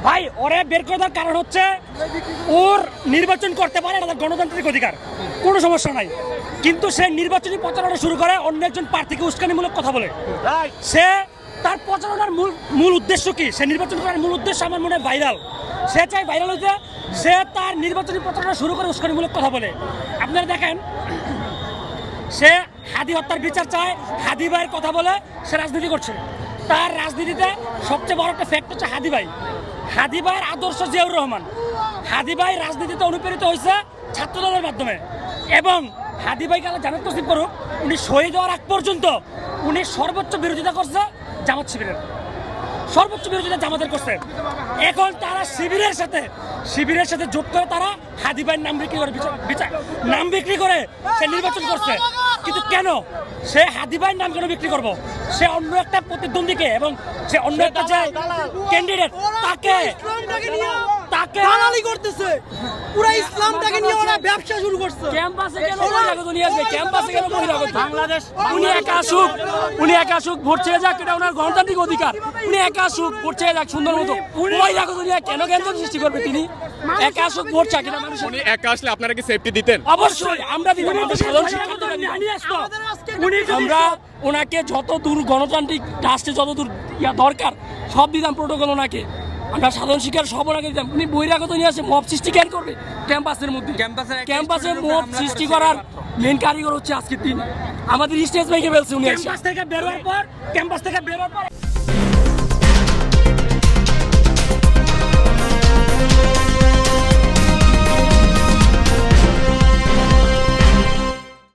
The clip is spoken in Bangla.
ভাই ওরে বের করে দেওয়ার কারণ হচ্ছে ওর নির্বাচন করতে পারে, এটা গণতান্ত্রিক অধিকার, কোনো সমস্যা নাই। কিন্তু সে নির্বাচনী প্রচারণা শুরু করে অন্য একজন প্রার্থীকে উস্কানিমূলক কথা বলে। সে তার প্রচারণার মূল উদ্দেশ্য কি? সে নির্বাচন করার মূল উদ্দেশ্য আমার মনে হয় ভাইরাল। সে চাই ভাইরাল হইতে, সে তার নির্বাচনী প্রচারণা শুরু করে উস্কানিমূলক কথা বলে। আপনারা দেখেন, সে হাদি হত্যার বিচার চায়, হাদি ভাইয়ের কথা বলে সে রাজনীতি করছে। তার রাজনীতিতে সবচেয়ে বড় একটা ফ্যাক্ট হচ্ছে হাদি ভাই। হাদি ভাইয়ের আদর্শ জিয়াউর রহমান। হাদি ভাই রাজনীতিতে অনুপ্রেরিত হয়েছে ছাত্রদলের মাধ্যমে, এবং হাদি ভাইকে আল্লাহ জান্নাত নসিব করুক, উনি শহীদ হওয়ার আগ পর্যন্ত উনি সর্বোচ্চ বিরোধিতা করছে জামাত শিবিরের, সর্বোচ্চ বিরোধিতা জামাতের করছে। এখন তারা শিবিরের সাথে যোগ করে তারা হাদি ভাইয়ের নাম বিক্রি করে নাম বিক্রি করে সে নির্বাচন করছে। কিন্তু কেন সে হাদি ভাইয়ের নাম কেন বিক্রি করবো? সে অন্য একটা প্রতিদ্বন্দ্বীকে এবং সে অন্য একটা যে ক্যান্ডিডেট তাকে দালালি করতেছে, পুরো ইসলামটাকে নিয়ে ওরা ব্যবসা শুরু করছে। ক্যাম্পাসে কেন বহিরাগত নিয়ে আসবে? ক্যাম্পাসে কেন বহিরাগত? বাংলাদেশ উনি একা আসুক, ভোট ছেড়ে যাক, এটা ওনার গণতান্ত্রিক অধিকার। উনি একা আসুক, ভোট ছেড়ে যাক সুন্দর মতো। বহিরাগত নিয়ে কেন কেন্দ্র সৃষ্টি করবে? তিনি একা আসুক, ভোট চাক, এটা মানুষ। উনি একা আসলে আপনারা কি সেফটি দিতেন? অবশ্যই আমরা দিতাম। সাধারণ শিক্ষার্থীরা আমরা ওনাকে যত দূর গণতান্ত্রিক রাষ্ট্রে যত দূর দরকার সব দিতাম প্রোটোকল ওনাকে। আমরা সাধারণ শিক্ষার সব ওনাকে দিতাম। উনি বহিরাগত নিয়ে আসে মব সৃষ্টি কেন করবে ক্যাম্পাসের মধ্যে? ক্যাম্পাসে মব সৃষ্টি করার মেন কারিগর হচ্ছে আজকে তিনি। আমাদের স্টেজ ভেঙে ফেলছে উনি। ক্যাম্পাস থেকে বেরোয়ার পর